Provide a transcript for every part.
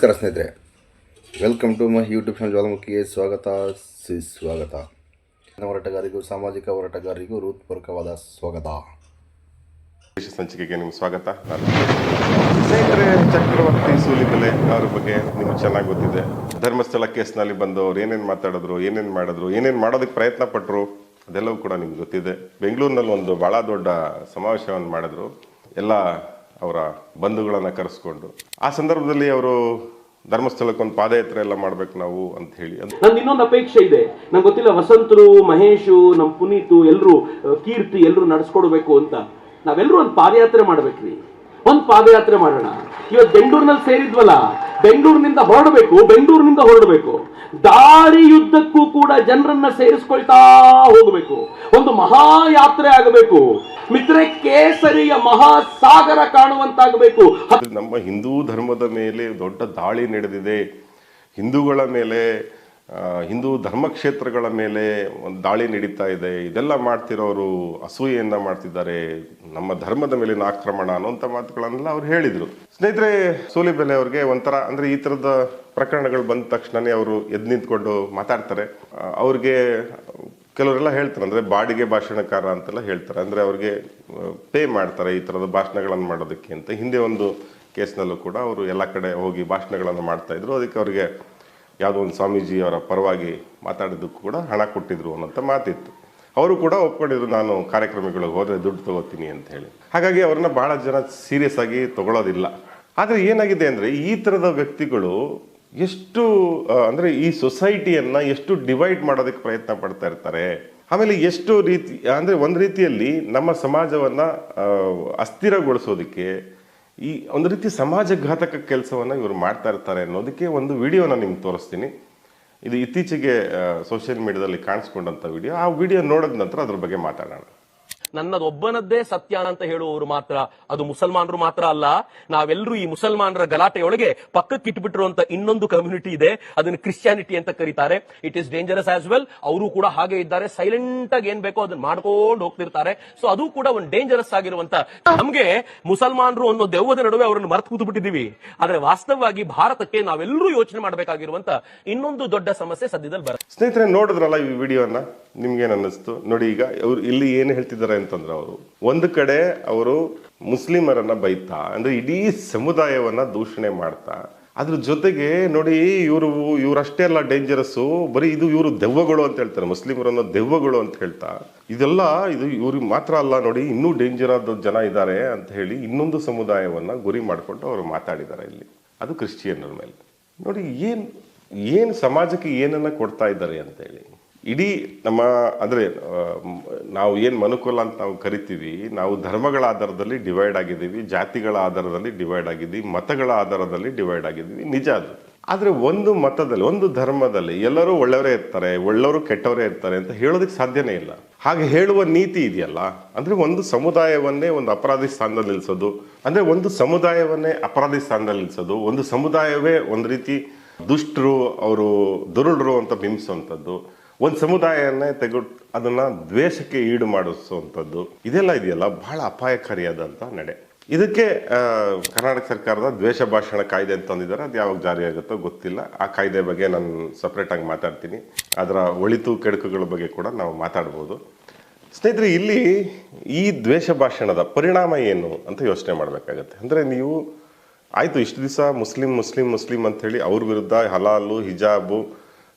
ನಮಸ್ಕಾರ ಸ್ನೇಹಿತರೆ, welcome to my YouTube channel ಜ್ವಾಲಾಮುಖಿಗೆ ಸುಸ್ವಾಗತ. ಹೋರಾಟಗಾರರಿಗೂ ಸಾಮಾಜಿಕ ಹೋರಾಟಗಾರರಿಗೂ ಹೃತ್ಪೂರ್ವಕವಾದ ಸ್ವಾಗತ. ಸಂಚಿಕೆಗೆ ನಿಮ್ಗೆ ಸ್ವಾಗತ. ಸ್ನೇಹಿತರೆ, ಚಕ್ರವರ್ತಿ ಸೂಲಿಬೆಲೆ ಅವ್ರ ಬಗ್ಗೆ ನಿಮ್ಗೆ ಚೆನ್ನಾಗಿ ಗೊತ್ತಿದೆ. ಧರ್ಮಸ್ಥಳ ಕೇಸ್ನಲ್ಲಿ ಬಂದು ಅವ್ರು ಏನೇನು ಮಾತಾಡಿದ್ರು, ಏನೇನು ಮಾಡಿದ್ರು, ಏನೇನು ಮಾಡೋದಕ್ಕೆ ಪ್ರಯತ್ನ ಪಟ್ಟರು, ಅದೆಲ್ಲವೂ ಕೂಡ ನಿಮ್ಗೆ ಗೊತ್ತಿದೆ. ಬೆಂಗಳೂರಿನಲ್ಲಿ ಒಂದು ಭಾಳ ದೊಡ್ಡ ಸಮಾವೇಶವನ್ನು ಮಾಡಿದ್ರು, ಎಲ್ಲ ಅವರ ಬಂಧುಗಳನ್ನು ಕರೆಸ್ಕೊಂಡು. ಆ ಸಂದರ್ಭದಲ್ಲಿ ಅವರು ಧರ್ಮಸ್ಥಳಕ್ಕೆ ಒಂದು ಪಾದಯಾತ್ರೆ ಎಲ್ಲ ಮಾಡ್ಬೇಕು ನಾವು ಅಂತ ಹೇಳಿ. ನಂದು ಇನ್ನೊಂದು ಅಪೇಕ್ಷೆ ಇದೆ, ನಂಗೆ ಗೊತ್ತಿಲ್ಲ, ವಸಂತರು, ಮಹೇಶು, ನಮ್ಮ ಪುನೀತು, ಎಲ್ಲರೂ, ಕೀರ್ತಿ, ಎಲ್ಲರೂ ನಡೆಸ್ಕೊಡ್ಬೇಕು ಅಂತ. ನಾವೆಲ್ಲರೂ ಒಂದು ಪಾದಯಾತ್ರೆ ಮಾಡ್ಬೇಕ್ರಿ, ಒಂದು ಪಾದಯಾತ್ರೆ ಮಾಡೋಣ. ಇವತ್ತು ಬೆಂಗಳೂರಿನಲ್ಲಿ ಸೇರಿದ್ವಲ್ಲ, ಬೆಂಗಳೂರಿನಿಂದ ಹೊರಡಬೇಕು, ದಾರಿ ಯುದ್ಧಕ್ಕೂ ಕೂಡ ಜನರನ್ನ ಸೇರಿಸ್ಕೊಳ್ತಾ ಹೋಗಬೇಕು. ಒಂದು ಮಹಾಯಾತ್ರೆ ಆಗಬೇಕು ಮಿತ್ರೆ, ಕೇಸರಿಯ ಮಹಾಸಾಗರ ಕಾಣುವಂತಾಗಬೇಕು. ನಮ್ಮ ಹಿಂದೂ ಧರ್ಮದ ಮೇಲೆ ದೊಡ್ಡ ದಾಳಿ ನಡೆದಿದೆ, ಹಿಂದೂಗಳ ಮೇಲೆ, ಹಿಂದೂ ಧರ್ಮಕ್ಷೇತ್ರಗಳ ಮೇಲೆ ಒಂದು ದಾಳಿ ನಡೀತಾ ಇದೆ. ಇದೆಲ್ಲ ಮಾಡ್ತಿರೋರು ಅಸೂಯೆಯಿಂದ ಮಾಡ್ತಿದ್ದಾರೆ, ನಮ್ಮ ಧರ್ಮದ ಮೇಲಿನ ಆಕ್ರಮಣ ಅನ್ನೋಂಥ ಮಾತುಗಳನ್ನೆಲ್ಲ ಅವ್ರು ಹೇಳಿದರು. ಸ್ನೇಹಿತರೆ, ಸೂಲಿಬೆಲೆ ಅವ್ರಿಗೆ ಒಂಥರ ಅಂದರೆ ಈ ಥರದ ಪ್ರಕರಣಗಳು ಬಂದ ತಕ್ಷಣವೇ ಅವರು ಎದ್ದು ನಿಂತ್ಕೊಂಡು ಮಾತಾಡ್ತಾರೆ. ಅವ್ರಿಗೆ ಕೆಲವರೆಲ್ಲ ಹೇಳ್ತಾರೆ, ಅಂದರೆ ಬಾಡಿಗೆ ಭಾಷಣಕಾರ ಅಂತೆಲ್ಲ ಹೇಳ್ತಾರೆ, ಅಂದರೆ ಅವ್ರಿಗೆ ಪೇ ಮಾಡ್ತಾರೆ ಈ ಥರದ ಭಾಷಣಗಳನ್ನು ಮಾಡೋದಕ್ಕೆ ಅಂತ. ಹಿಂದೆ ಒಂದು ಕೇಸ್ನಲ್ಲೂ ಕೂಡ ಅವರು ಎಲ್ಲ ಕಡೆ ಹೋಗಿ ಭಾಷಣಗಳನ್ನು ಮಾಡ್ತಾಯಿದ್ರು, ಅದಕ್ಕೆ ಅವ್ರಿಗೆ ಯಾವುದೋ ಒಂದು ಸ್ವಾಮೀಜಿ ಅವರ ಪರವಾಗಿ ಮಾತಾಡೋದಕ್ಕೂ ಕೂಡ ಹಣ ಕೊಟ್ಟಿದ್ರು ಅನ್ನೋಂಥ ಮಾತಿತ್ತು. ಅವರು ಕೂಡ ಒಪ್ಕೊಂಡಿದ್ರು, ನಾನು ಕಾರ್ಯಕ್ರಮಗಳಿಗೆ ಹೋದರೆ ದುಡ್ಡು ತಗೋತೀನಿ ಅಂತ ಹೇಳಿ. ಹಾಗಾಗಿ ಅವ್ರನ್ನ ಭಾಳ ಜನ ಸೀರಿಯಸ್ ಆಗಿ ತಗೊಳ್ಳೋದಿಲ್ಲ. ಆದರೆ ಏನಾಗಿದೆ ಅಂದರೆ ಈ ಥರದ ವ್ಯಕ್ತಿಗಳು ಎಷ್ಟು ಅಂದರೆ ಈ ಸೊಸೈಟಿಯನ್ನು ಎಷ್ಟು ಡಿವೈಡ್ ಮಾಡೋದಕ್ಕೆ ಪ್ರಯತ್ನ ಪಡ್ತಾ ಇರ್ತಾರೆ. ಆಮೇಲೆ ಎಷ್ಟು ರೀತಿ ಅಂದರೆ ಒಂದು ರೀತಿಯಲ್ಲಿ ನಮ್ಮ ಸಮಾಜವನ್ನು ಅಸ್ಥಿರಗೊಳಿಸೋದಕ್ಕೆ ಈ ಒಂದು ರೀತಿ ಸಮಾಜಘಾತಕ ಕೆಲಸವನ್ನು ಇವರು ಮಾಡ್ತಾ ಇರ್ತಾರೆ ಅನ್ನೋದಕ್ಕೆ ಒಂದು ವಿಡಿಯೋನ ನಿಮ್ಗೆ ತೋರಿಸ್ತೀನಿ. ಇದು ಇತ್ತೀಚೆಗೆ ಸೋಷಿಯಲ್ ಮೀಡಿಯಾದಲ್ಲಿ ಕಾಣಿಸ್ಕೊಂಡಂಥ ವಿಡಿಯೋ. ಆ ವಿಡಿಯೋ ನೋಡಿದ ನಂತರ ಅದ್ರ ಬಗ್ಗೆ ಮಾತಾಡೋಣ. ನನ್ನದೊಬ್ಬನದ್ದೇ ಸತ್ಯ ಅಂತ ಹೇಳುವವರು ಮಾತ್ರ, ಅದು ಮುಸಲ್ಮಾನರು ಮಾತ್ರ ಅಲ್ಲ, ನಾವೆಲ್ಲರೂ ಈ ಮುಸಲ್ಮಾನರ ಗಲಾಟೆಯೊಳಗೆ ಪಕ್ಕಕ್ಕೆ ಇಟ್ಬಿಟ್ರು ಅಂತ ಇನ್ನೊಂದು ಕಮ್ಯುನಿಟಿ ಇದೆ, ಅದನ್ನು ಕ್ರಿಶ್ಚಿಯಾನಿಟಿ ಅಂತ ಕರೀತಾರೆ. It is dangerous as well. ಅವರು ಕೂಡ ಹಾಗೆ ಇದ್ದಾರೆ, ಸೈಲೆಂಟ್ ಆಗಿ ಏನ್ ಬೇಕೋ ಅದನ್ನ ಮಾಡ್ಕೊಂಡು ಹೋಗ್ತಿರ್ತಾರೆ. ಸೊ ಅದು ಕೂಡ ಒಂದು ಡೇಂಜರಸ್ ಆಗಿರುವಂತ. ನಮ್ಗೆ ಮುಸಲ್ಮಾನರು ಅನ್ನೋ ದೆವ್ವದ ನಡುವೆ ಅವರನ್ನು ಮರೆತು ಕೂತು ಬಿಟ್ಟಿದೀವಿ. ಆದ್ರೆ ವಾಸ್ತವವಾಗಿ ಭಾರತಕ್ಕೆ ನಾವೆಲ್ಲರೂ ಯೋಚನೆ ಮಾಡಬೇಕಾಗಿರುವಂತ ಇನ್ನೊಂದು ದೊಡ್ಡ ಸಮಸ್ಯೆ ಸದ್ಯದಲ್ಲಿ ಬರುತ್ತೆ. ಸ್ನೇಹಿತರೆ, ನೋಡಿದ್ರಲ್ಲ ಈ ವಿಡಿಯೋನ, ನಿಮ್ಗೇನು ಅನ್ನಿಸ್ತು ನೋಡಿ. ಈಗ ಅವ್ರು ಇಲ್ಲಿ ಏನು ಹೇಳ್ತಿದ್ದಾರೆ ಅಂತಂದ್ರೆ, ಅವರು ಒಂದು ಕಡೆ ಅವರು ಮುಸ್ಲಿಮರನ್ನ ಬೈತಾ, ಅಂದ್ರೆ ಇಡೀ ಸಮುದಾಯವನ್ನ ದೂಷಣೆ ಮಾಡ್ತಾ, ಅದ್ರ ಜೊತೆಗೆ ನೋಡಿ ಇವರಷ್ಟೇ ಅಲ್ಲ ಡೇಂಜರಸ್ಸು, ಬರೀ ಇವರು ದೆವ್ವಗಳು ಅಂತ ಹೇಳ್ತಾರೆ, ಮುಸ್ಲಿಮರನ್ನ ದೆವ್ವಗಳು ಅಂತ ಹೇಳ್ತಾ, ಇದು ಇವ್ರಿಗೆ ಮಾತ್ರ ಅಲ್ಲ ನೋಡಿ, ಇನ್ನೂ ಡೇಂಜರ್ ಆದ ಜನ ಇದ್ದಾರೆ ಅಂತ ಹೇಳಿ ಇನ್ನೊಂದು ಸಮುದಾಯವನ್ನ ಗುರಿ ಮಾಡಿಕೊಂಡು ಅವರು ಮಾತಾಡಿದ್ದಾರೆ ಇಲ್ಲಿ. ಅದು ಕ್ರಿಶ್ಚಿಯನ್ನರ ಮೇಲೆ. ನೋಡಿ ಏನು ಸಮಾಜಕ್ಕೆ ಏನನ್ನ ಕೊಡ್ತಾ ಇದ್ದಾರೆ ಅಂತ ಹೇಳಿ. ಇಡೀ ನಮ್ಮ ಅಂದರೆ ನಾವು ಏನು ಮನುಕುಲ ಅಂತ ನಾವು ಕರಿತೀವಿ, ನಾವು ಧರ್ಮಗಳ ಆಧಾರದಲ್ಲಿ ಡಿವೈಡ್ ಆಗಿದ್ದೀವಿ, ಜಾತಿಗಳ ಆಧಾರದಲ್ಲಿ ಡಿವೈಡ್ ಆಗಿದ್ದೀವಿ, ಮತಗಳ ಆಧಾರದಲ್ಲಿ ಡಿವೈಡ್ ಆಗಿದ್ದೀವಿ, ನಿಜ ಅದು. ಆದರೆ ಒಂದು ಮತದಲ್ಲಿ, ಒಂದು ಧರ್ಮದಲ್ಲಿ ಎಲ್ಲರೂ ಒಳ್ಳೆಯವರೇ ಇರ್ತಾರೆ, ಒಳ್ಳೆಯವರು ಕೆಟ್ಟವರೇ ಇರ್ತಾರೆ ಅಂತ ಹೇಳೋದಕ್ಕೆ ಸಾಧ್ಯನೇ ಇಲ್ಲ. ಹಾಗೆ ಹೇಳುವ ನೀತಿ ಇದೆಯಲ್ಲ, ಅಂದರೆ ಒಂದು ಸಮುದಾಯವನ್ನೇ ಒಂದು ಅಪರಾಧಿ ಸ್ಥಾನದಲ್ಲಿ ನಿಲ್ಲಿಸೋದು, ಅಂದರೆ ಒಂದು ಸಮುದಾಯವನ್ನೇ ಅಪರಾಧಿ ಸ್ಥಾನದಲ್ಲಿ ನಿಲ್ಲಿಸೋದು, ಒಂದು ಸಮುದಾಯವೇ ಒಂದು ರೀತಿ ದುಷ್ಟರು, ಅವರು ದುರುಳರು ಅಂತ ಬಿಂಬಿಸುವಂಥದ್ದು, ಒಂದು ಸಮುದಾಯನೇ ಅದನ್ನ ದ್ವೇಷಕ್ಕೆ ಈಡು ಮಾಡಿಸುವಂಥದ್ದು, ಇದೆಲ್ಲ ಇದೆಯಲ್ಲ ಬಹಳ ಅಪಾಯಕಾರಿಯಾದಂಥ ನಡೆ. ಇದಕ್ಕೆ ಕರ್ನಾಟಕ ಸರ್ಕಾರದ ದ್ವೇಷ ಭಾಷಣ ಕಾಯ್ದೆ ಅಂತ ತಂದಿದ್ದಾರೆ. ಅದು ಯಾವಾಗ ಜಾರಿ ಆಗುತ್ತೋ ಗೊತ್ತಿಲ್ಲ. ಆ ಕಾಯ್ದೆ ಬಗ್ಗೆ ನಾನು ಸಪ್ರೇಟಾಗಿ ಮಾತಾಡ್ತೀನಿ. ಅದರ ಒಳಿತು ಕೆಡುಕುಗಳ ಬಗ್ಗೆ ಕೂಡ ನಾವು ಮಾತಾಡ್ಬೋದು. ಸ್ನೇಹಿತರೆ, ಇಲ್ಲಿ ಈ ದ್ವೇಷ ಭಾಷಣದ ಪರಿಣಾಮ ಏನು ಅಂತ ಯೋಚನೆ ಮಾಡಬೇಕಾಗತ್ತೆ. ಅಂದರೆ ನೀವು ಆಯಿತು, ಇಷ್ಟು ದಿವಸ ಮುಸ್ಲಿಂ ಅಂತ ಹೇಳಿ ಅವ್ರ ವಿರುದ್ಧ ಹಲಾಲು, ಹಿಜಾಬು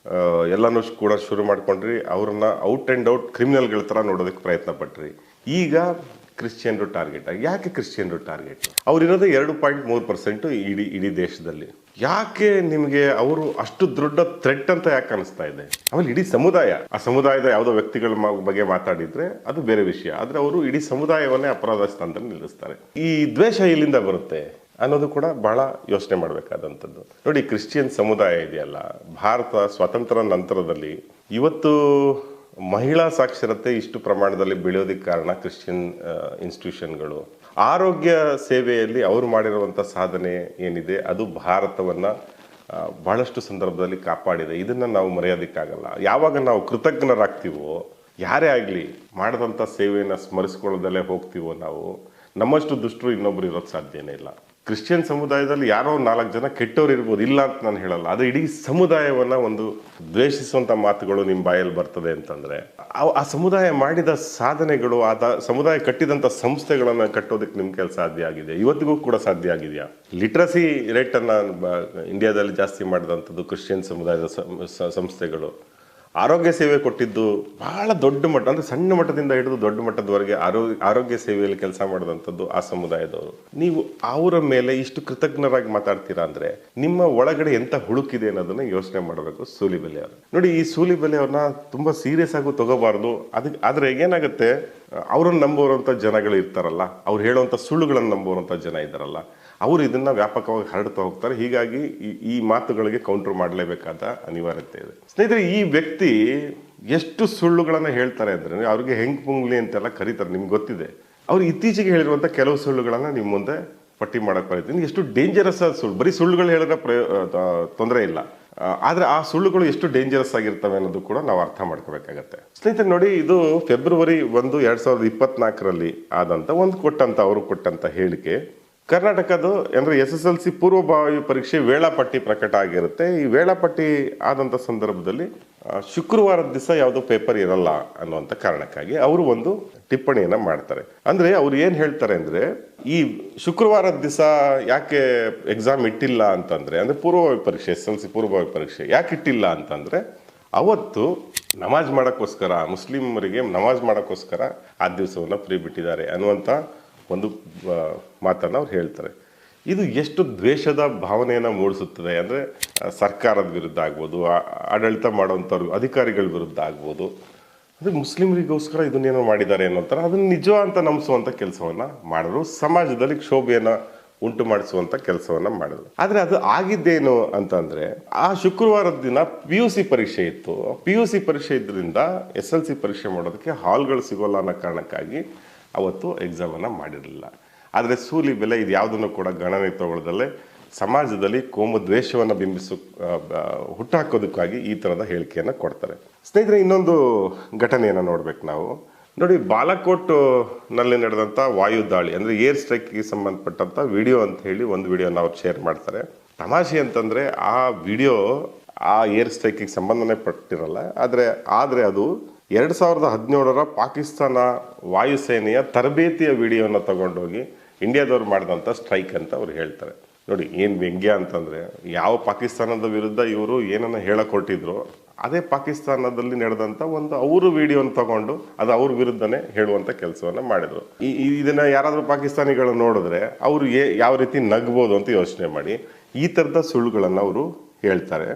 ಎಲ್ಲನೂ ಕೂಡ ಶುರು ಮಾಡ್ಕೊಂಡ್ರಿ, ಅವ್ರನ್ನ ಔಟ್ ಆ್ಯಂಡ್ ಔಟ್ ಕ್ರಿಮಿನಲ್ಗಳ ಥರ ನೋಡೋದಕ್ಕೆ ಪ್ರಯತ್ನ ಪಟ್ರಿ. ಈಗ ಕ್ರಿಶ್ಚಿಯನ್ರು ಟಾರ್ಗೆಟ್ ಆಗಿ. ಯಾಕೆ ಕ್ರಿಶ್ಚಿಯನ್ರು ಟಾರ್ಗೆಟ್? ಅವರಿರೋದು 2.3% ಇಡೀ ದೇಶದಲ್ಲಿ. ಯಾಕೆ ನಿಮಗೆ ಅವರು ಅಷ್ಟು ದೊಡ್ಡ ಥ್ರೆಟ್ ಅಂತ ಯಾಕೆ ಅನಿಸ್ತಾ ಇದೆ? ಆಮೇಲೆ ಇಡೀ ಸಮುದಾಯ, ಆ ಸಮುದಾಯದ ಯಾವುದೋ ವ್ಯಕ್ತಿಗಳ ಬಗ್ಗೆ ಮಾತಾಡಿದ್ರೆ ಅದು ಬೇರೆ ವಿಷಯ, ಆದರೆ ಅವರು ಇಡೀ ಸಮುದಾಯವನ್ನೇ ಅಪರಾಧ ಸ್ಥಾನದಲ್ಲಿ ನಿಲ್ಲಿಸ್ತಾರೆ. ಈ ದ್ವೇಷ ಎಲ್ಲಿಂದ ಬರುತ್ತೆ ಅನ್ನೋದು ಕೂಡ ಬಹಳ ಯೋಚನೆ ಮಾಡಬೇಕಾದಂಥದ್ದು. ನೋಡಿ, ಕ್ರಿಶ್ಚಿಯನ್ ಸಮುದಾಯ ಇದೆಯಲ್ಲ, ಭಾರತ ಸ್ವಾತಂತ್ರ್ಯ ನಂತರದಲ್ಲಿ ಇವತ್ತು ಮಹಿಳಾ ಸಾಕ್ಷರತೆ ಇಷ್ಟು ಪ್ರಮಾಣದಲ್ಲಿ ಬೆಳೆಯೋದಕ್ಕೆ ಕಾರಣ ಕ್ರಿಶ್ಚಿಯನ್ ಇನ್ಸ್ಟಿಟ್ಯೂಷನ್ಗಳು. ಆರೋಗ್ಯ ಸೇವೆಯಲ್ಲಿ ಅವರು ಮಾಡಿರುವಂಥ ಸಾಧನೆ ಏನಿದೆ ಅದು ಭಾರತವನ್ನು ಬಹಳಷ್ಟು ಸಂದರ್ಭದಲ್ಲಿ ಕಾಪಾಡಿದೆ. ಇದನ್ನು ನಾವು ಮರೆಯೋದಕ್ಕಾಗಲ್ಲ. ಯಾವಾಗ ನಾವು ಕೃತಜ್ಞರಾಗ್ತೀವೋ, ಯಾರೇ ಆಗಲಿ ಮಾಡಿದಂಥ ಸೇವೆಯನ್ನು ಸ್ಮರಿಸ್ಕೊಳ್ಳೋದಲ್ಲೇ ಹೋಗ್ತೀವೋ, ನಾವು ನಮ್ಮಷ್ಟು ದುಷ್ಟರು ಇನ್ನೊಬ್ರು ಇರೋಕ್ಕೆ ಸಾಧ್ಯನೇ ಇಲ್ಲ. ಕ್ರಿಶ್ಚಿಯನ್ ಸಮುದಾಯದಲ್ಲಿ ಯಾರೋ 4 ಜನ ಕೆಟ್ಟವ್ರು ಇರ್ಬೋದು, ಇಲ್ಲ ಅಂತ ನಾನು ಹೇಳಲ್ಲ. ಅದು ಇಡೀ ಸಮುದಾಯವನ್ನ ಒಂದು ದ್ವೇಷಿಸುವಂತ ಮಾತುಗಳು ನಿಮ್ಮ ಬಾಯಲ್ಲಿ ಬರ್ತದೆ ಅಂತಂದ್ರೆ ಆ ಸಮುದಾಯ ಮಾಡಿದ ಸಾಧನೆಗಳು, ಸಮುದಾಯ ಕಟ್ಟಿದಂತ ಸಂಸ್ಥೆಗಳನ್ನ ಕಟ್ಟೋದಕ್ಕೆ ನಿಮ್ ಕೆಲಸ ಸಾಧ್ಯ ಆಗಿದೆ, ಇವತ್ತಿಗೂ ಕೂಡ ಸಾಧ್ಯ ಆಗಿದೆಯಾ? ಲಿಟ್ರಸಿ ರೇಟ್ ಅನ್ನ ಇಂಡಿಯಾದಲ್ಲಿ ಜಾಸ್ತಿ ಮಾಡಿದಂಥದ್ದು ಕ್ರಿಶ್ಚಿಯನ್ ಸಮುದಾಯದ ಸಂಸ್ಥೆಗಳು. ಆರೋಗ್ಯ ಸೇವೆ ಕೊಟ್ಟಿದ್ದು ಬಹಳ ದೊಡ್ಡ ಮಟ್ಟ, ಅಂದ್ರೆ ಸಣ್ಣ ಮಟ್ಟದಿಂದ ಹಿಡಿದು ದೊಡ್ಡ ಮಟ್ಟದವರೆಗೆ ಆರೋಗ್ಯ ಸೇವೆಯಲ್ಲಿ ಕೆಲಸ ಮಾಡಿದಂಥದ್ದು ಆ ಸಮುದಾಯದವರು. ನೀವು ಅವರ ಮೇಲೆ ಇಷ್ಟು ಕೃತಜ್ಞರಾಗಿ ಮಾತಾಡ್ತೀರಾ ಅಂದ್ರೆ ನಿಮ್ಮ ಒಳಗಡೆ ಎಂತ ಹುಳುಕಿದೆ ಅನ್ನೋದನ್ನ ಯೋಚನೆ ಮಾಡಬೇಕು. ಸೂಲಿಬೆಲೆ ಅವರು ನೋಡಿ, ಈ ಸೂಲಿಬೆಲೆ ಅವ್ರನ್ನ ತುಂಬಾ ಸೀರಿಯಸ್ ಆಗಿ ತಗೋಬಾರ್ದು. ಆದ್ರೆ ಏನಾಗುತ್ತೆ, ಅವ್ರನ್ನ ನಂಬುವಂತ ಜನಗಳು ಇರ್ತಾರಲ್ಲ, ಅವ್ರು ಹೇಳುವಂತ ಸುಳ್ಳುಗಳನ್ನ ನಂಬುವಂತ ಜನ ಇದ್ದಾರಲ್ಲ, ಅವರು ಇದನ್ನ ವ್ಯಾಪಕವಾಗಿ ಹರಡ್ತಾ ಹೋಗ್ತಾರೆ. ಹೀಗಾಗಿ ಈ ಮಾತುಗಳಿಗೆ ಕೌಂಟರ್ ಮಾಡಲೇಬೇಕಾದ ಅನಿವಾರ್ಯತೆ ಇದೆ. ಸ್ನೇಹಿತರೆ, ಈ ವ್ಯಕ್ತಿ ಎಷ್ಟು ಸುಳ್ಳುಗಳನ್ನ ಹೇಳ್ತಾರೆ ಅಂದ್ರೆ ಅವ್ರಿಗೆ ಹೆಂಗ್ ಪುಂಗ್ಲಿ ಅಂತೆಲ್ಲ ಕರೀತಾರೆ, ನಿಮ್ಗೆ ಗೊತ್ತಿದೆ. ಅವ್ರು ಇತ್ತೀಚೆಗೆ ಹೇಳಿರುವಂತ ಕೆಲವು ಸುಳ್ಳುಗಳನ್ನ ನಿಮ್ ಮುಂದೆ ಪಟ್ಟಿ ಮಾಡಕ್ ಬರೀತೀನಿ. ಎಷ್ಟು ಡೇಂಜರಸ್ ಆದ ಸುಳ್ಳು, ಬರೀ ಸುಳ್ಳುಗಳು ಹೇಳಿದ್ರೆ ತೊಂದರೆ ಇಲ್ಲ, ಆದ್ರೆ ಆ ಸುಳ್ಳುಗಳು ಎಷ್ಟು ಡೇಂಜರಸ್ ಆಗಿರ್ತವೆ ಅನ್ನೋದು ಕೂಡ ನಾವು ಅರ್ಥ ಮಾಡ್ಕೋಬೇಕಾಗತ್ತೆ. ಸ್ನೇಹಿತರೆ ನೋಡಿ, ಇದು ಫೆಬ್ರವರಿ 1, 2024ರಲ್ಲಿ ಆದಂತ ಅವರು ಕೊಟ್ಟಂತ ಹೇಳಿಕೆ. ಕರ್ನಾಟಕದ ಅಂದ್ರೆ SSLC ಪೂರ್ವಭಾವಿ ಪರೀಕ್ಷೆ ವೇಳಾಪಟ್ಟಿ ಪ್ರಕಟ ಆಗಿರುತ್ತೆ. ಈ ವೇಳಾಪಟ್ಟಿ ಆದಂತ ಸಂದರ್ಭದಲ್ಲಿ ಶುಕ್ರವಾರದ ದಿವಸ ಯಾವುದೋ ಪೇಪರ್ ಇರಲ್ಲ ಅನ್ನುವಂಥ ಕಾರಣಕ್ಕಾಗಿ ಅವರು ಒಂದು ಟಿಪ್ಪಣಿಯನ್ನ ಮಾಡ್ತಾರೆ. ಅಂದ್ರೆ ಅವ್ರು ಏನ್ ಹೇಳ್ತಾರೆ ಅಂದ್ರೆ, ಈ ಶುಕ್ರವಾರದ ದಿವಸ ಯಾಕೆ ಎಕ್ಸಾಮ್ ಇಟ್ಟಿಲ್ಲ ಅಂತಂದ್ರೆ, ಅಂದ್ರೆ ಪೂರ್ವಭಾವಿ ಪರೀಕ್ಷೆ, SSLC ಪೂರ್ವಭಾವಿ ಪರೀಕ್ಷೆ ಯಾಕೆ ಇಟ್ಟಿಲ್ಲ ಅಂತಂದ್ರೆ, ಅವತ್ತು ನಮಾಜ್ ಮಾಡಕ್ಕೋಸ್ಕರ, ಮುಸ್ಲಿಮರಿಗೆ ನಮಾಜ್ ಮಾಡಕ್ಕೋಸ್ಕರ ಆ ದಿವಸವನ್ನ ಫ್ರೀ ಬಿಟ್ಟಿದ್ದಾರೆ ಅನ್ನುವಂಥ ಒಂದು ಮಾತನ್ನು ಅವ್ರು ಹೇಳ್ತಾರೆ. ಇದು ಎಷ್ಟು ದ್ವೇಷದ ಭಾವನೆಯನ್ನು ಮೂಡಿಸುತ್ತದೆ ಅಂದರೆ, ಸರ್ಕಾರದ ವಿರುದ್ಧ ಆಗ್ಬೋದು, ಆಡಳಿತ ಮಾಡುವಂಥವ್ರು ಅಧಿಕಾರಿಗಳ ವಿರುದ್ಧ ಆಗ್ಬೋದು. ಅಂದರೆ ಮುಸ್ಲಿಮರಿಗೋಸ್ಕರ ಇದನ್ನೇನೋ ಮಾಡಿದ್ದಾರೆ ಅನ್ನೋಂಥರ ಅದನ್ನು ನಿಜ ಅಂತ ನಂಬಿಸುವಂಥ ಕೆಲಸವನ್ನು ಮಾಡಿದ್ರು, ಸಮಾಜದಲ್ಲಿ ಕ್ಷೋಭೆಯನ್ನು ಉಂಟು ಮಾಡಿಸುವಂಥ ಕೆಲಸವನ್ನು ಮಾಡಿದ್ರು. ಆದರೆ ಅದು ಆಗಿದ್ದೇನು ಅಂತಂದರೆ, ಆ ಶುಕ್ರವಾರದ ದಿನ PUC ಪರೀಕ್ಷೆ ಇತ್ತು. PUC ಪರೀಕ್ಷೆ ಇದ್ರಿಂದ SSLC ಪರೀಕ್ಷೆ ಮಾಡೋದಕ್ಕೆ ಹಾಲ್ಗಳು ಸಿಗೋಲ್ಲ ಅನ್ನೋ ಕಾರಣಕ್ಕಾಗಿ ಅವತ್ತು ಎಕ್ಸಾಮನ್ನು ಮಾಡಿರಲಿಲ್ಲ. ಆದರೆ ಸೂಲಿಬೆಲೆ ಇದು ಯಾವುದನ್ನು ಕೂಡ ಗಣನೆಗೆ ತಗೊಳ್ಳದಲ್ಲೇ ಸಮಾಜದಲ್ಲಿ ಕೋಮು ದ್ವೇಷವನ್ನು ಹುಟ್ಟಾಕೋದಕ್ಕಾಗಿ ಈ ಥರದ ಹೇಳಿಕೆಯನ್ನು ಕೊಡ್ತಾರೆ. ಸ್ನೇಹಿತರೆ, ಇನ್ನೊಂದು ಘಟನೆಯನ್ನು ನೋಡ್ಬೇಕು ನಾವು. ನೋಡಿ, ಬಾಲಾಕೋಟ್ನಲ್ಲಿ ನಡೆದಂಥ ವಾಯು ದಾಳಿ ಅಂದರೆ ಏರ್ ಸ್ಟ್ರೈಕ್ಗೆ ಸಂಬಂಧಪಟ್ಟಂಥ ವಿಡಿಯೋ ಅಂತ ಹೇಳಿ ಒಂದು ವಿಡಿಯೋನ ಅವ್ರು ಶೇರ್ ಮಾಡ್ತಾರೆ. ತಮಾಷೆ ಅಂತಂದರೆ, ಆ ವಿಡಿಯೋ ಆ ಏರ್ ಸ್ಟ್ರೈಕಿಗೆ ಸಂಬಂಧನೇ ಪಟ್ಟಿರಲ್ಲ. ಆದರೆ ಅದು 2017ರ ಪಾಕಿಸ್ತಾನ ವಾಯುಸೇನೆಯ ತರಬೇತಿಯ ವಿಡಿಯೋನ ತಗೊಂಡೋಗಿ ಇಂಡಿಯಾದವ್ರು ಮಾಡಿದಂಥ ಸ್ಟ್ರೈಕ್ ಅಂತ ಅವ್ರು ಹೇಳ್ತಾರೆ. ನೋಡಿ, ಏನು ವ್ಯಂಗ್ಯ ಅಂತಂದರೆ, ಯಾವ ಪಾಕಿಸ್ತಾನದ ವಿರುದ್ಧ ಇವರು ಏನನ್ನ ಹೇಳಕ್ ಹೊರಟಿದ್ರು, ಅದೇ ಪಾಕಿಸ್ತಾನದಲ್ಲಿ ನಡೆದಂಥ ಒಂದು ಅವರು ವಿಡಿಯೋನ ತಗೊಂಡು ಅದು ಅವ್ರ ವಿರುದ್ಧನೇ ಹೇಳುವಂಥ ಕೆಲಸವನ್ನು ಮಾಡಿದ್ರು. ಇದನ್ನ ಯಾರಾದರೂ ಪಾಕಿಸ್ತಾನಿಗಳು ನೋಡಿದ್ರೆ ಅವರು ಯಾವ ರೀತಿ ನಗ್ಬೋದು ಅಂತ ಯೋಚನೆ ಮಾಡಿ ಈ ಥರದ ಸುಳ್ಳುಗಳನ್ನು ಅವರು ಹೇಳ್ತಾರೆ.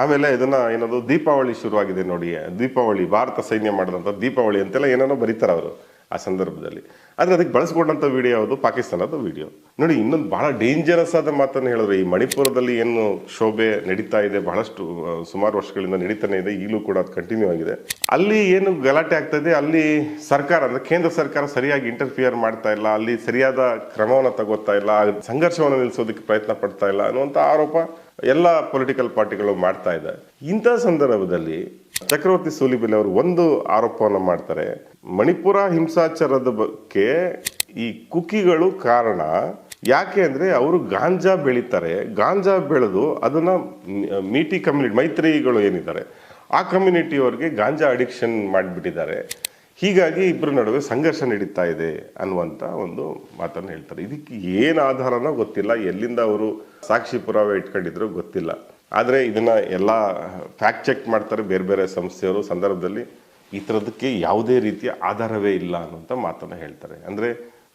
ಆಮೇಲೆ ಇದನ್ನ ಏನದು ದೀಪಾವಳಿ ಶುರುವಾಗಿದೆ ನೋಡಿ, ದೀಪಾವಳಿ ಭಾರತ ಸೈನ್ಯ ಮಾಡಿದಂಥ ದೀಪಾವಳಿ ಅಂತೆಲ್ಲ ಏನೇನೋ ಬರೀತಾರೆ ಅವರು ಆ ಸಂದರ್ಭದಲ್ಲಿ. ಆದರೆ ಅದಕ್ಕೆ ಬಳಸ್ಕೊಂಡಂಥ ವಿಡಿಯೋ ಯಾವುದು, ಪಾಕಿಸ್ತಾನದ ವಿಡಿಯೋ. ನೋಡಿ, ಇನ್ನೊಂದು ಬಹಳ ಡೇಂಜರಸ್ ಆದ ಮಾತನ್ನು ಹೇಳಿದ್ರೆ, ಈ ಮಣಿಪುರದಲ್ಲಿ ಏನು ಶೋಭೆ ನಡೀತಾ ಇದೆ, ಬಹಳಷ್ಟು ಸುಮಾರು ವರ್ಷಗಳಿಂದ ನಡೀತಾನೆ ಇದೆ, ಈಗಲೂ ಕೂಡ ಅದು ಕಂಟಿನ್ಯೂ ಆಗಿದೆ. ಅಲ್ಲಿ ಏನು ಗಲಾಟೆ ಆಗ್ತಾ ಇದೆ, ಅಲ್ಲಿ ಸರ್ಕಾರ ಅಂದ್ರೆ ಕೇಂದ್ರ ಸರ್ಕಾರ ಸರಿಯಾಗಿ ಇಂಟರ್ಫಿಯರ್ ಮಾಡ್ತಾ ಇಲ್ಲ, ಅಲ್ಲಿ ಸರಿಯಾದ ಕ್ರಮವನ್ನು ತಗೋತಾ ಇಲ್ಲ, ಸಂಘರ್ಷವನ್ನು ನಿಲ್ಲಿಸೋದಕ್ಕೆ ಪ್ರಯತ್ನ ಪಡ್ತಾ ಇಲ್ಲ ಅನ್ನುವಂಥ ಆರೋಪ ಎಲ್ಲ ಪೊಲಿಟಿಕಲ್ ಪಾರ್ಟಿಗಳು ಮಾಡ್ತಾ ಇದ್ದಾರೆ. ಇಂಥ ಸಂದರ್ಭದಲ್ಲಿ ಚಕ್ರವರ್ತಿ ಸೂಲಿಬೆಲೆ ಅವರು ಒಂದು ಆರೋಪವನ್ನು ಮಾಡ್ತಾರೆ. ಮಣಿಪುರ ಹಿಂಸಾಚಾರದ ಬಗ್ಗೆ ಈ ಕುಕಿಗಳು ಕಾರಣ. ಯಾಕೆ ಅಂದ್ರೆ ಅವರು ಗಾಂಜಾ ಬೆಳೀತಾರೆ, ಗಾಂಜಾ ಬೆಳೆದು ಅದನ್ನ ಮೀಟಿ ಕಮ್ಯುನಿಟಿ, ಮೈತ್ರಿಗಳು ಏನಿದ್ದಾರೆ ಆ ಕಮ್ಯುನಿಟಿಯವ್ರಿಗೆ ಗಾಂಜಾ ಅಡಿಕ್ಷನ್ ಮಾಡಿಬಿಟ್ಟಿದ್ದಾರೆ. ಹೀಗಾಗಿ ಇಬ್ಬರ ನಡುವೆ ಸಂಘರ್ಷ ನಡೀತಾ ಇದೆ ಅನ್ನುವಂಥ ಒಂದು ಮಾತನ್ನು ಹೇಳ್ತಾರೆ. ಇದಕ್ಕೆ ಏನು ಆಧಾರನೋ ಗೊತ್ತಿಲ್ಲ, ಎಲ್ಲಿಂದ ಅವರು ಸಾಕ್ಷಿ ಪುರಾವೆ ಇಟ್ಕೊಂಡಿದ್ರು ಗೊತ್ತಿಲ್ಲ. ಆದರೆ ಇದನ್ನ ಎಲ್ಲ ಫ್ಯಾಕ್ಟ್ ಚೆಕ್ ಮಾಡ್ತಾರೆ ಬೇರೆ ಬೇರೆ ಸಂಸ್ಥೆಯವರು. ಸಂದರ್ಭದಲ್ಲಿ ಈ ಥರದಕ್ಕೆ ಯಾವುದೇ ರೀತಿಯ ಆಧಾರವೇ ಇಲ್ಲ ಅನ್ನುವಂಥ ಮಾತನ್ನು ಹೇಳ್ತಾರೆ. ಅಂದರೆ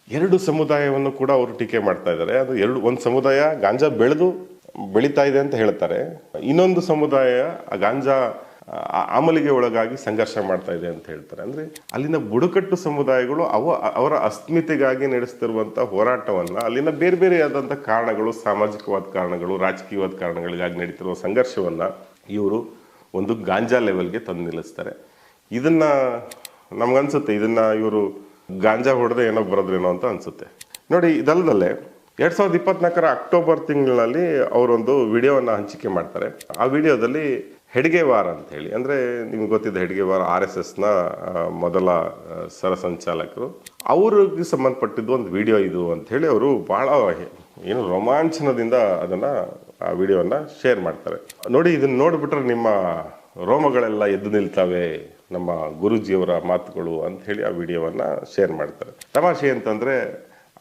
ಎರಡು ಸಮುದಾಯವನ್ನು ಕೂಡ ಅವರು ಟೀಕೆ ಮಾಡ್ತಾ ಇದ್ದಾರೆ. ಅದು ಒಂದು ಸಮುದಾಯ ಗಾಂಜಾ ಬೆಳೀತಾ ಇದೆ ಅಂತ ಹೇಳ್ತಾರೆ, ಇನ್ನೊಂದು ಸಮುದಾಯ ಆ ಗಾಂಜಾ ಅಮಲಿಗೆ ಒಳಗಾಗಿ ಸಂಘರ್ಷ ಮಾಡ್ತಾ ಇದೆ ಅಂತ ಹೇಳ್ತಾರೆ. ಅಂದ್ರೆ ಅಲ್ಲಿನ ಬುಡಕಟ್ಟು ಸಮುದಾಯಗಳು ಅವರ ಅಸ್ಮಿತೆಗಾಗಿ ನಡೆಸ್ತಿರುವಂತ ಹೋರಾಟವನ್ನ ಅಲ್ಲಿನ ಬೇರೆ ಬೇರೆ ಆದಂತ ಕಾರಣಗಳು, ಸಾಮಾಜಿಕವಾದ ಕಾರಣಗಳು, ರಾಜಕೀಯವಾದ ಕಾರಣಗಳಿಗಾಗಿ ನಡೀತಿರುವ ಸಂಘರ್ಷವನ್ನ ಇವರು ಒಂದು ಗಾಂಜಾ ಲೆವೆಲ್ಗೆ ತಂದು ನಿಲ್ಲಿಸ್ತಾರೆ. ಇದನ್ನ ನಮ್ಗನ್ಸುತ್ತೆ, ಇದನ್ನ ಇವರು ಗಾಂಜಾ ಹೊಡೆದ್ರೆ ಏನೋ ಬರೋದ್ರೇನೋ ಅಂತ ಅನ್ಸುತ್ತೆ. ನೋಡಿ, ಇದಲ್ಲದಲ್ಲೇ 2024ರ ಅಕ್ಟೋಬರ್ ತಿಂಗಳಲ್ಲಿ ಅವರೊಂದು ವಿಡಿಯೋವನ್ನ ಹಂಚಿಕೆ ಮಾಡ್ತಾರೆ. ಆ ವಿಡಿಯೋದಲ್ಲಿ ಹೆಡ್ಗೇವಾರ್ ಅಂತ ಹೇಳಿ, ಅಂದರೆ ನಿಮ್ಗೆ ಗೊತ್ತಿದೆ ಹೆಡ್ಗೇವಾರ್ RSSನ ಮೊದಲ ಸರಸಂಚಾಲಕರು. ಅವ್ರಿಗೆ ಸಂಬಂಧಪಟ್ಟಿದ್ದು ಒಂದು ವಿಡಿಯೋ ಇದು ಅಂತ ಹೇಳಿ ಅವರು ಭಾಳ ಏನು ರೋಮಾಂಚನದಿಂದ ಅದನ್ನು ಆ ವಿಡಿಯೋವನ್ನು ಶೇರ್ ಮಾಡ್ತಾರೆ. ನೋಡಿ, ಇದನ್ನು ನೋಡಿಬಿಟ್ರೆ ನಿಮ್ಮ ರೋಮಗಳೆಲ್ಲ ಎದ್ದು ನಿಲ್ತವೆ, ನಮ್ಮ ಗುರೂಜಿಯವರ ಮಾತುಗಳು ಅಂತ ಹೇಳಿ ಆ ವಿಡಿಯೋವನ್ನು ಶೇರ್ ಮಾಡ್ತಾರೆ. ತಮಾಷೆ ಅಂತಂದರೆ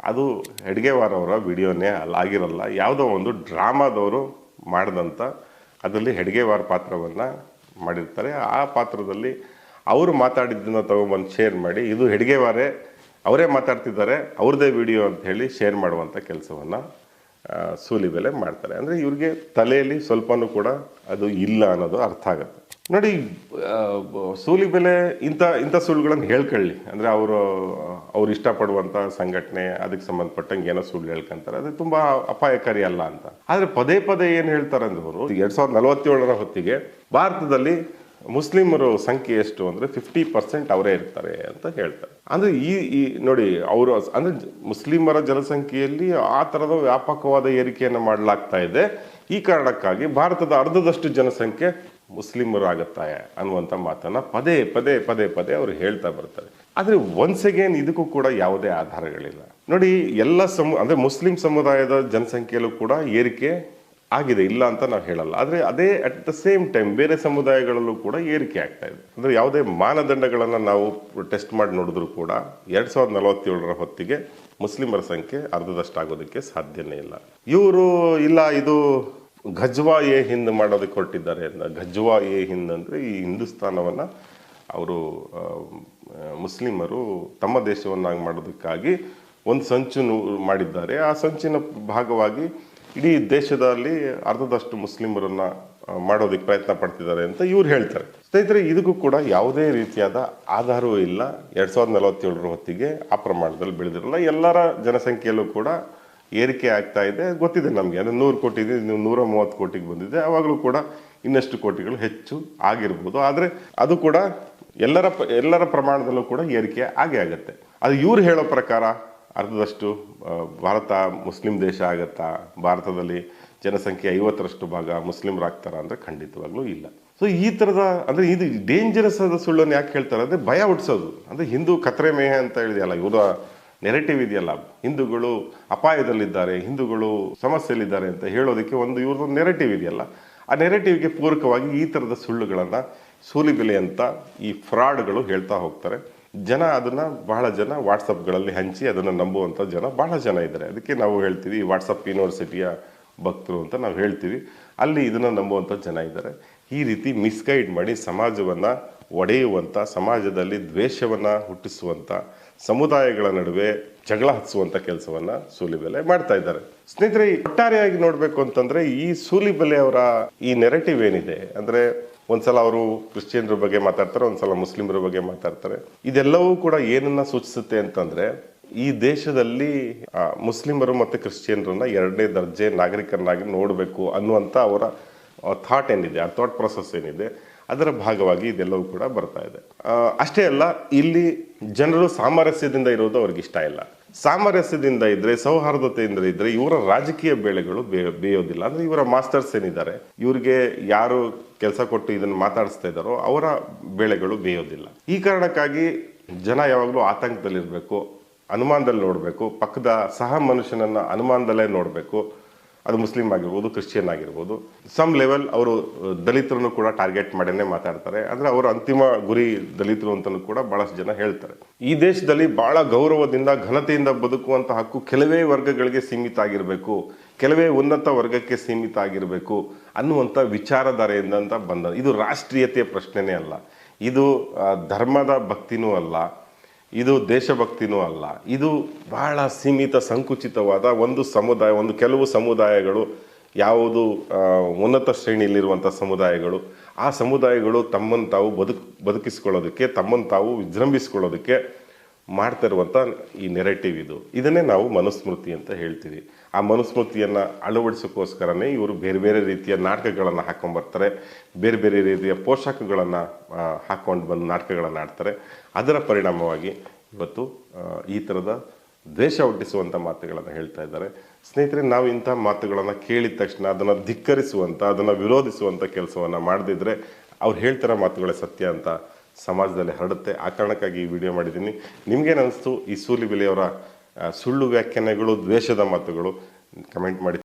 ಅದು ಹೆಡ್ಗೇವಾರ್ ಅವರ ವಿಡಿಯೋನೇ ಆಗಿರಲ್ಲ, ಯಾವುದೋ ಒಂದು ಡ್ರಾಮಾದವರು ಮಾಡಿದಂಥ, ಅದರಲ್ಲಿ ಹೆಡ್ಗೇವಾರ್ ಪಾತ್ರವನ್ನು ಮಾಡಿರ್ತಾರೆ. ಆ ಪಾತ್ರದಲ್ಲಿ ಅವರು ಮಾತಾಡಿದ್ದನ್ನು ತಗೊಂಬಂದು ಶೇರ್ ಮಾಡಿ, ಇದು ಹೆಡ್ಗೇವಾರೇ ಅವರೇ ಮಾತಾಡ್ತಿದ್ದಾರೆ, ಅವ್ರದ್ದೇ ವಿಡಿಯೋ ಅಂತ ಹೇಳಿ ಶೇರ್ ಮಾಡುವಂಥ ಕೆಲಸವನ್ನು ಸೂಲಿಬೆಲೆ ಮಾಡ್ತಾರೆ. ಅಂದರೆ ಇವ್ರಿಗೆ ತಲೆಯಲ್ಲಿ ಸ್ವಲ್ಪನೂ ಕೂಡ ಅದು ಇಲ್ಲ ಅನ್ನೋದು ಅರ್ಥ ಆಗುತ್ತೆ. ನೋಡಿ, ಸೂಲಿಬೆಲೆ ಇಂಥ ಸುಳ್ಳುಗಳನ್ನು ಹೇಳ್ಕೊಳ್ಳಿ, ಅಂದರೆ ಅವ್ರು ಇಷ್ಟಪಡುವಂಥ ಸಂಘಟನೆ ಅದಕ್ಕೆ ಸಂಬಂಧಪಟ್ಟಂಗೆ ಏನೋ ಸುಳ್ಳು ಹೇಳ್ಕೊಂತಾರೆ, ಅದು ತುಂಬ ಅಪಾಯಕಾರಿ ಅಲ್ಲ ಅಂತ. ಆದರೆ ಪದೇ ಪದೇ ಏನು ಹೇಳ್ತಾರೆ ಅಂದ್ರೆ ಅವರು 2047 ಹೊತ್ತಿಗೆ ಭಾರತದಲ್ಲಿ ಮುಸ್ಲಿಮರು ಸಂಖ್ಯೆ ಎಷ್ಟು ಅಂದರೆ 50% ಅವರೇ ಇರ್ತಾರೆ ಅಂತ ಹೇಳ್ತಾರೆ. ಅಂದರೆ ಈ ನೋಡಿ, ಅವರು ಅಂದರೆ ಮುಸ್ಲಿಮರ ಜನಸಂಖ್ಯೆಯಲ್ಲಿ ಆ ಥರದ ವ್ಯಾಪಕವಾದ ಏರಿಕೆಯನ್ನು ಮಾಡಲಾಗ್ತಾ ಇದೆ. ಈ ಕಾರಣಕ್ಕಾಗಿ ಭಾರತದ ಅರ್ಧದಷ್ಟು ಜನಸಂಖ್ಯೆ ಮುಸ್ಲಿಮರು ಆಗುತ್ತಾ ಅನ್ನುವಂಥ ಮಾತನ್ನು ಪದೇ ಪದೇ ಪದೇ ಪದೇ ಅವರು ಹೇಳ್ತಾ ಬರ್ತಾರೆ. ಆದರೆ ಒನ್ಸ್ ಅಗೇನ್ ಇದಕ್ಕೂ ಕೂಡ ಯಾವುದೇ ಆಧಾರಗಳಿಲ್ಲ. ನೋಡಿ, ಎಲ್ಲ ಅಂದರೆ ಮುಸ್ಲಿಂ ಸಮುದಾಯದ ಜನಸಂಖ್ಯೆಯಲ್ಲೂ ಕೂಡ ಏರಿಕೆ ಆಗಿದೆ, ಇಲ್ಲ ಅಂತ ನಾವು ಹೇಳಲ್ಲ. ಆದರೆ ಅದೇ ಅಟ್ ದ ಸೇಮ್ ಟೈಮ್ ಬೇರೆ ಸಮುದಾಯಗಳಲ್ಲೂ ಕೂಡ ಏರಿಕೆ ಆಗ್ತಾ ಇದೆ. ಅಂದರೆ ಯಾವುದೇ ಮಾನದಂಡಗಳನ್ನು ನಾವು ಟೆಸ್ಟ್ ಮಾಡಿ ನೋಡಿದ್ರು ಕೂಡ 2047 ಹೊತ್ತಿಗೆ ಮುಸ್ಲಿಮರ ಸಂಖ್ಯೆ ಅರ್ಧದಷ್ಟಾಗೋದಕ್ಕೆ ಸಾಧ್ಯನೇ ಇಲ್ಲ. ಇವರು ಇಲ್ಲ, ಇದು ಘಜ್ವಾ ಎ ಹಿಂದ್ ಮಾಡೋದಕ್ಕೆ ಹೊರಟಿದ್ದಾರೆ ಅಂತ. ಘಜ್ವಾ ಎ ಹಿಂದ್ ಅಂದರೆ ಈ ಹಿಂದೂಸ್ತಾನವನ್ನು ಅವರು ಮುಸ್ಲಿಮರು ತಮ್ಮ ದೇಶವನ್ನಾಗಿ ಮಾಡೋದಕ್ಕಾಗಿ ಒಂದು ಸಂಚು ಮಾಡಿದ್ದಾರೆ. ಆ ಸಂಚಿನ ಭಾಗವಾಗಿ ಇಡೀ ದೇಶದಲ್ಲಿ ಅರ್ಧದಷ್ಟು ಮುಸ್ಲಿಮರನ್ನ ಮಾಡೋದಕ್ಕೆ ಪ್ರಯತ್ನ ಪಡ್ತಿದ್ದಾರೆ ಅಂತ ಇವ್ರು ಹೇಳ್ತಾರೆ. ಸ್ನೇಹಿತರೆ, ಇದಕ್ಕೂ ಕೂಡ ಯಾವುದೇ ರೀತಿಯಾದ ಆಧಾರವೂ ಇಲ್ಲ. 2047 ಹೊತ್ತಿಗೆ ಆ ಪ್ರಮಾಣದಲ್ಲಿ ಬೆಳೆದಿರಲ್ಲ. ಎಲ್ಲರ ಜನಸಂಖ್ಯೆಯಲ್ಲೂ ಕೂಡ ಏರಿಕೆ ಆಗ್ತಾ ಇದೆ, ಗೊತ್ತಿದೆ ನಮಗೆ. ಅಂದರೆ 100 ಕೋಟಿ ಇದೆ, 130 ಕೋಟಿಗೆ ಬಂದಿದೆ. ಆವಾಗಲೂ ಕೂಡ ಇನ್ನಷ್ಟು ಕೋಟಿಗಳು ಹೆಚ್ಚು ಆಗಿರ್ಬೋದು. ಆದರೆ ಅದು ಕೂಡ ಎಲ್ಲರ ಪ್ರಮಾಣದಲ್ಲೂ ಕೂಡ ಏರಿಕೆ ಆಗೇ ಆಗುತ್ತೆ. ಅದು ಇವ್ರು ಹೇಳೋ ಪ್ರಕಾರ ಅರ್ಧದಷ್ಟು ಭಾರತ ಮುಸ್ಲಿಂ ದೇಶ ಆಗತ್ತಾ, ಭಾರತದಲ್ಲಿ ಜನಸಂಖ್ಯೆ 50% ಭಾಗ ಮುಸ್ಲಿಮರಾಗ್ತಾರ ಅಂದರೆ ಖಂಡಿತವಾಗ್ಲೂ ಇಲ್ಲ. ಸೊ ಈ ಥರದ ಅಂದರೆ ಇದು ಡೇಂಜರಸ್ ಆದ ಸುಳ್ಳನ್ನು ಯಾಕೆ ಹೇಳ್ತಾರೆ ಅಂದರೆ ಭಯ ಹುಟ್ಟಿಸೋದು. ಅಂದರೆ ಹಿಂದೂ ಕತ್ರೆ ಮೇಹ ಅಂತ ಹೇಳಿದೆಯಲ್ಲ, ಇವರ ನೆರೆಟಿವ್ ಇದೆಯಲ್ಲ, ಹಿಂದೂಗಳು ಅಪಾಯದಲ್ಲಿದ್ದಾರೆ, ಹಿಂದೂಗಳು ಸಮಸ್ಯೆಯಲ್ಲಿದ್ದಾರೆ ಅಂತ ಹೇಳೋದಕ್ಕೆ ಒಂದು ಇವ್ರದ್ದು ನೆರೆಟಿವ್ ಇದೆಯಲ್ಲ, ಆ ನೆರೆಟಿವ್ಗೆ ಪೂರಕವಾಗಿ ಈ ಥರದ ಸುಳ್ಳುಗಳನ್ನು ಸೂಲಿಬೆಲೆ ಅಂತ ಈ ಫ್ರಾಡ್ಗಳು ಹೇಳ್ತಾ ಹೋಗ್ತಾರೆ. ಅದನ್ನು ಬಹಳ ಜನ ವಾಟ್ಸಪ್ಗಳಲ್ಲಿ ಹಂಚಿ ಅದನ್ನು ನಂಬುವಂಥ ಜನ ಬಹಳ ಜನ ಇದ್ದಾರೆ. ಅದಕ್ಕೆ ನಾವು ಹೇಳ್ತೀವಿ ವಾಟ್ಸಪ್ ಯೂನಿವರ್ಸಿಟಿಯ ಭಕ್ತರು ಅಂತ ನಾವು ಹೇಳ್ತೀವಿ. ಅಲ್ಲಿ ಇದನ್ನು ನಂಬುವಂಥ ಜನ ಇದ್ದಾರೆ. ಈ ರೀತಿ ಮಿಸ್ಗೈಡ್ ಮಾಡಿ ಸಮಾಜವನ್ನು ಒಡೆಯುವಂಥ, ಸಮಾಜದಲ್ಲಿ ದ್ವೇಷವನ್ನು ಹುಟ್ಟಿಸುವಂಥ, ಸಮುದಾಯಗಳ ನಡುವೆ ಜಗಳ ಹಚ್ಚುವಂಥ ಕೆಲಸವನ್ನು ಸೂಲಿಬೆಲೆ ಮಾಡ್ತಾ ಇದ್ದಾರೆ. ಸ್ನೇಹಿತರೆ, ಒಟ್ಟಾರೆಯಾಗಿ ನೋಡಬೇಕು ಅಂತಂದರೆ ಈ ಸೂಲಿಬೆಲೆ ಅವರ ಈ ನೆರೆಟಿವ್ ಏನಿದೆ ಅಂದರೆ, ಒಂದ್ಸಲ ಅವರು ಕ್ರಿಶ್ಚಿಯನ್ರ ಬಗ್ಗೆ ಮಾತಾಡ್ತಾರೆ, ಒಂದ್ಸಲ ಮುಸ್ಲಿಮರ ಬಗ್ಗೆ ಮಾತಾಡ್ತಾರೆ. ಇದೆಲ್ಲವೂ ಕೂಡ ಏನನ್ನ ಸೂಚಿಸುತ್ತೆ ಅಂತಂದ್ರೆ, ಈ ದೇಶದಲ್ಲಿ ಮುಸ್ಲಿಮರು ಮತ್ತು ಕ್ರಿಶ್ಚಿಯನ್ರನ್ನ 2ನೇ ದರ್ಜೆ ನಾಗರಿಕರನ್ನಾಗಿ ನೋಡಬೇಕು ಅನ್ನುವಂಥ ಅವರ ಥಾಟ್ ಏನಿದೆ, ಆ ಥಾಟ್ ಪ್ರೊಸೆಸ್ ಏನಿದೆ, ಅದರ ಭಾಗವಾಗಿ ಇದೆಲ್ಲವೂ ಕೂಡ ಬರ್ತಾ ಇದೆ. ಅಷ್ಟೇ ಅಲ್ಲ, ಇಲ್ಲಿ ಜನರು ಸಾಮರಸ್ಯದಿಂದ ಇರೋದು ಅವ್ರಿಗೆ ಇಷ್ಟ ಇಲ್ಲ. ಸಾಮರಸ್ಯದಿಂದ ಇದ್ರೆ, ಸೌಹಾರ್ದತೆಯಿಂದ ಇದ್ರೆ ಇವರ ರಾಜಕೀಯ ಬೇಳೆಗಳು ಬೇಯೋದಿಲ್ಲ. ಅಂದ್ರೆ ಇವರ ಮಾಸ್ಟರ್ಸ್ ಏನಿದ್ದಾರೆ, ಇವ್ರಿಗೆ ಯಾರು ಕೆಲಸ ಕೊಟ್ಟು ಇದನ್ನು ಮಾತಾಡಿಸ್ತಾ ಇದ್ದಾರೋ ಅವರ ಬೇಳೆಗಳು ಬೇಯೋದಿಲ್ಲ. ಈ ಕಾರಣಕ್ಕಾಗಿ ಜನ ಯಾವಾಗಲೂ ಆತಂಕದಲ್ಲಿರಬೇಕು, ಅನುಮಾನದಲ್ಲಿ ನೋಡಬೇಕು, ಪಕ್ಕದ ಸಹ ಮನುಷ್ಯನನ್ನ ಅನುಮಾನದಲ್ಲೇ ನೋಡಬೇಕು. ಅದು ಮುಸ್ಲಿಂ ಆಗಿರ್ಬೋದು, ಕ್ರಿಶ್ಚಿಯನ್ ಆಗಿರ್ಬೋದು. ಸಮ್ ಲೆವೆಲ್ ಅವರು ದಲಿತರನ್ನು ಕೂಡ ಟಾರ್ಗೆಟ್ ಮಾಡೇನೆ ಮಾತಾಡ್ತಾರೆ. ಅಂದರೆ ಅವರ ಅಂತಿಮ ಗುರಿ ದಲಿತರು ಅಂತಲೂ ಕೂಡ ಬಹಳಷ್ಟು ಜನ ಹೇಳ್ತಾರೆ. ಈ ದೇಶದಲ್ಲಿ ಬಹಳ ಗೌರವದಿಂದ, ಘನತೆಯಿಂದ ಬದುಕುವಂಥ ಹಕ್ಕು ಕೆಲವೇ ವರ್ಗಗಳಿಗೆ ಸೀಮಿತ ಆಗಿರಬೇಕು, ಕೆಲವೇ ಉನ್ನತ ವರ್ಗಕ್ಕೆ ಸೀಮಿತ ಆಗಿರಬೇಕು ಅನ್ನುವಂಥ ವಿಚಾರಧಾರೆಯಿಂದ ಅಂತ ಬಂದ. ಇದು ರಾಷ್ಟ್ರೀಯತೆಯ ಪ್ರಶ್ನೆನೇ ಅಲ್ಲ, ಇದು ಧರ್ಮದ ಭಕ್ತಿನೂ ಅಲ್ಲ, ಇದು ದೇಶಭಕ್ತಿನೂ ಅಲ್ಲ. ಇದು ಬಹಳ ಸೀಮಿತ, ಸಂಕುಚಿತವಾದ ಒಂದು ಸಮುದಾಯ, ಕೆಲವು ಸಮುದಾಯಗಳು, ಯಾವುದು ಉನ್ನತ ಶ್ರೇಣಿಯಲ್ಲಿರುವಂಥ ಸಮುದಾಯಗಳು, ಆ ಸಮುದಾಯಗಳು ತಮ್ಮನ್ನು ತಾವು ಬದುಕಿಸ್ಕೊಳ್ಳೋದಕ್ಕೆ, ತಮ್ಮನ್ನು ತಾವು ವಿಜೃಂಭಿಸ್ಕೊಳ್ಳೋದಕ್ಕೆ ಮಾಡ್ತಾ ಇರುವಂಥ ಈ ನೆರೆಟಿವ್ ಇದು. ಇದನ್ನೇ ನಾವು ಮನುಸ್ಮೃತಿ ಅಂತ ಹೇಳ್ತೀವಿ. ಆ ಮನುಸ್ಮೃತಿಯನ್ನು ಅಳವಡಿಸೋಕ್ಕೋಸ್ಕರನೇ ಇವರು ಬೇರೆ ಬೇರೆ ರೀತಿಯ ನಾಟಕಗಳನ್ನು ಹಾಕೊಂಡ್ಬರ್ತಾರೆ, ಬೇರೆ ಬೇರೆ ರೀತಿಯ ಪೋಷಾಕಗಳನ್ನು ಹಾಕ್ಕೊಂಡು ಬಂದು ನಾಟಕಗಳನ್ನು ಆಡ್ತಾರೆ. ಅದರ ಪರಿಣಾಮವಾಗಿ ಇವತ್ತು ಈ ಥರದ ದ್ವೇಷ ಹುಟ್ಟಿಸುವಂಥ ಮಾತುಗಳನ್ನು ಹೇಳ್ತಾ ಇದ್ದಾರೆ. ಸ್ನೇಹಿತರೆ, ನಾವು ಇಂಥ ಮಾತುಗಳನ್ನು ಕೇಳಿದ ತಕ್ಷಣ ಅದನ್ನು ಧಿಕ್ಕರಿಸುವಂಥ, ಅದನ್ನು ವಿರೋಧಿಸುವಂಥ ಕೆಲಸವನ್ನು ಮಾಡದಿದ್ದರೆ ಅವ್ರು ಹೇಳ್ತಿರೋ ಮಾತುಗಳೇ ಸತ್ಯ ಅಂತ ಸಮಾಜದಲ್ಲಿ ಹರಡುತ್ತೆ. ಆ ಕಾರಣಕ್ಕಾಗಿ ಈ ವಿಡಿಯೋ ಮಾಡಿದ್ದೀನಿ. ನಿಮಗೇನು ಅನಿಸ್ತು ಈ ಸೂಲಿಬೆಲೆಯವರ ಸುಳ್ಳು ವ್ಯಾಖ್ಯಾನಗಳು, ದ್ವೇಷದ ಮಾತುಗಳು? ಕಮೆಂಟ್ ಮಾಡಿ